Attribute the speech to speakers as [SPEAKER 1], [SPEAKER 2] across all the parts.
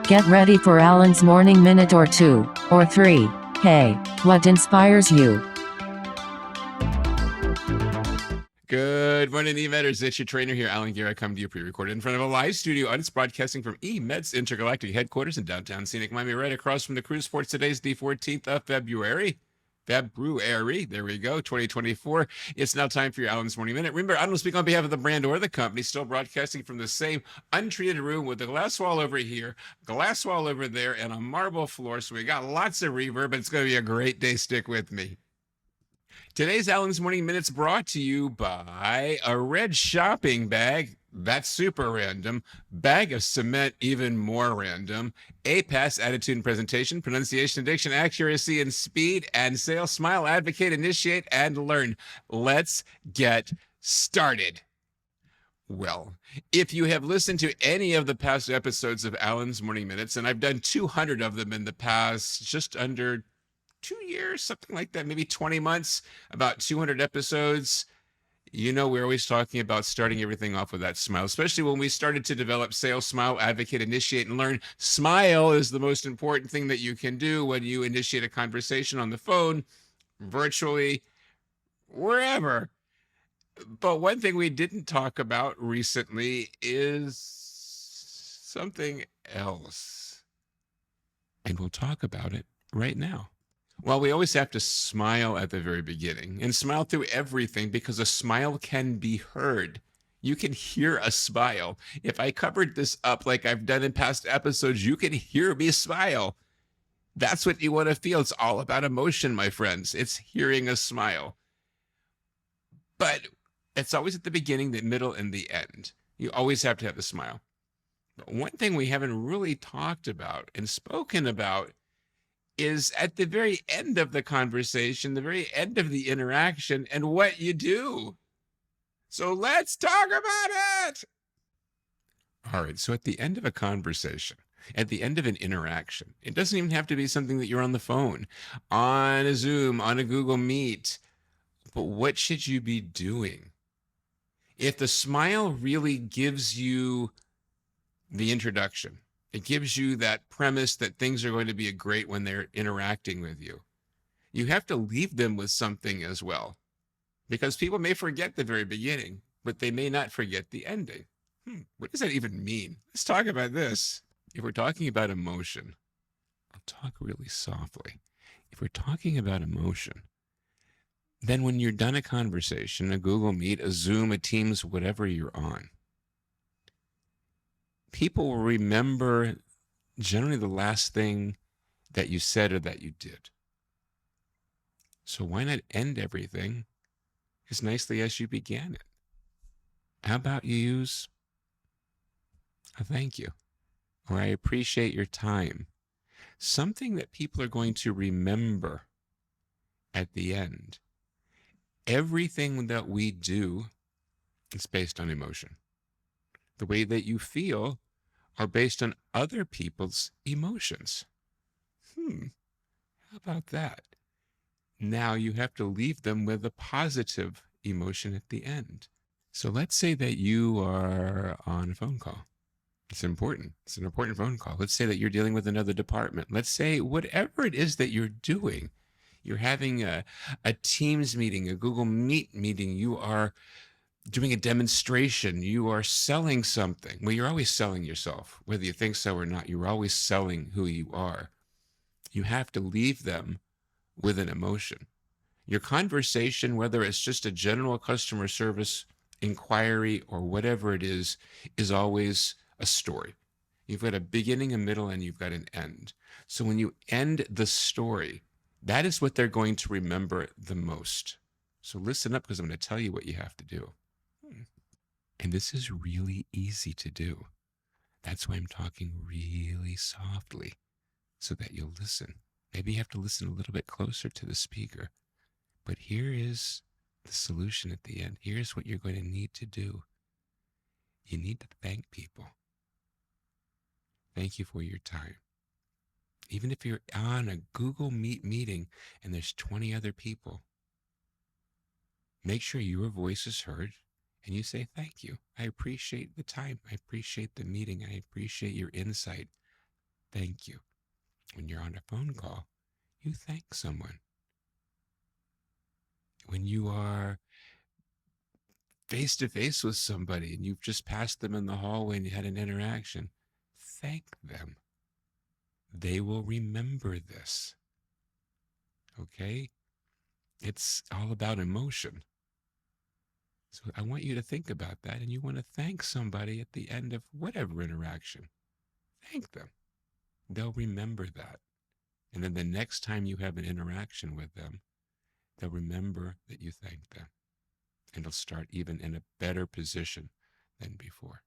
[SPEAKER 1] Get ready for Alan's Morning Minute or 2, or 3. Hey, what inspires you?
[SPEAKER 2] Good morning, eMetters. It's your trainer here, Alan Gear. I come to you pre-recorded in front of a live studio audience broadcasting from eMed's intergalactic headquarters in downtown scenic Miami, right across from the cruise port. Today's the 14th of February. There we go, 2024. It's now time for your Alan's Morning Minute. Remember, I don't speak on behalf of the brand or the company, still broadcasting from the same untreated room with a glass wall over here, glass wall over there, and a marble floor. So we got lots of reverb, but it's going to be a great day. Stick with me. Today's Alan's Morning Minute's brought to you by a red shopping bag. That's super random. Bag of cement, even more random. APAS, attitude and presentation, pronunciation, diction, accuracy, and speed, and sales, smile, advocate, initiate, and learn. Let's get started. Well, if you have listened to any of the past episodes of Alan's Morning Minutes, and I've done 200 of them in the past, just under 2 years, something like that, maybe 20 months, about 200 episodes. You know, we're always talking about starting everything off with that smile, especially when we started to develop sales, smile, advocate, initiate, and learn. Smile is the most important thing that you can do when you initiate a conversation on the phone, virtually, wherever. But one thing we didn't talk about recently is something else. And we'll talk about it right now. Well, we always have to smile at the very beginning and smile through everything because a smile can be heard. You can hear a smile. If I covered this up like I've done in past episodes, you can hear me smile. That's what you want to feel. It's all about emotion, my friends. It's hearing a smile. But it's always at the beginning, the middle, and the end. You always have to have the smile. But one thing we haven't really talked about and spoken about is at the very end of the conversation, the very end of the interaction, and what you do. So let's talk about it. All right, so at the end of a conversation, at the end of an interaction, it doesn't even have to be something that you're on the phone, on a Zoom, on a Google Meet, but what should you be doing? If the smile really gives you the introduction, it gives you that premise that things are going to be great when they're interacting with you. You have to leave them with something as well, because people may forget the very beginning, but they may not forget the ending. What does that even mean? Let's talk about this. If we're talking about emotion, I'll talk really softly. If we're talking about emotion, then when you're done a conversation, a Google Meet, a Zoom, a Teams, whatever you're on, people will remember generally the last thing that you said or that you did. So why not end everything as nicely as you began it? How about you use a thank you, or I appreciate your time? Something that people are going to remember at the end. Everything that we do is based on emotion. The way that you feel are based on other people's emotions. How about that? Now you have to leave them with a positive emotion at the end. So let's say that you are on a phone call. It's important. It's an important phone call. Let's say that you're dealing with another department. Let's say whatever it is that you're doing, you're having a Teams meeting, a Google Meet meeting, you are doing a demonstration, you are selling something. Well, you're always selling yourself, whether you think so or not. You're always selling who you are. You have to leave them with an emotion. Your conversation, whether it's just a general customer service inquiry or whatever it is always a story. You've got a beginning, a middle, and you've got an end. So when you end the story, that is what they're going to remember the most. So listen up, because I'm going to tell you what you have to do. And this is really easy to do. That's why I'm talking really softly, so that you'll listen. Maybe you have to listen a little bit closer to the speaker. But here is the solution at the end. Here's what you're going to need to do. You need to thank people. Thank you for your time. Even if you're on a Google Meet meeting and there's 20 other people, make sure your voice is heard and you say, thank you. I appreciate the time. I appreciate the meeting. I appreciate your insight. Thank you. When you're on a phone call, you thank someone. When you are face to face with somebody and you've just passed them in the hallway and you had an interaction, thank them. They will remember this. Okay? It's all about emotion. So I want you to think about that, and you want to thank somebody at the end of whatever interaction. Thank them. They'll remember that. And then the next time you have an interaction with them, they'll remember that you thanked them. And they'll start even in a better position than before.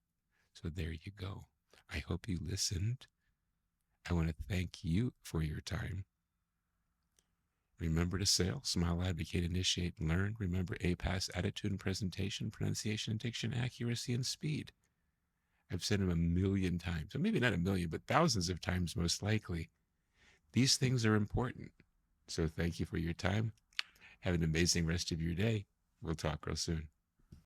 [SPEAKER 2] So there you go. I hope you listened. I want to thank you for your time. Remember to sail, smile, advocate, initiate, and learn. Remember APAS, attitude and presentation, pronunciation, diction, accuracy, and speed. I've said them 1,000,000 times, or maybe not 1,000,000, but thousands of times most likely. These things are important. So thank you for your time. Have an amazing rest of your day. We'll talk real soon.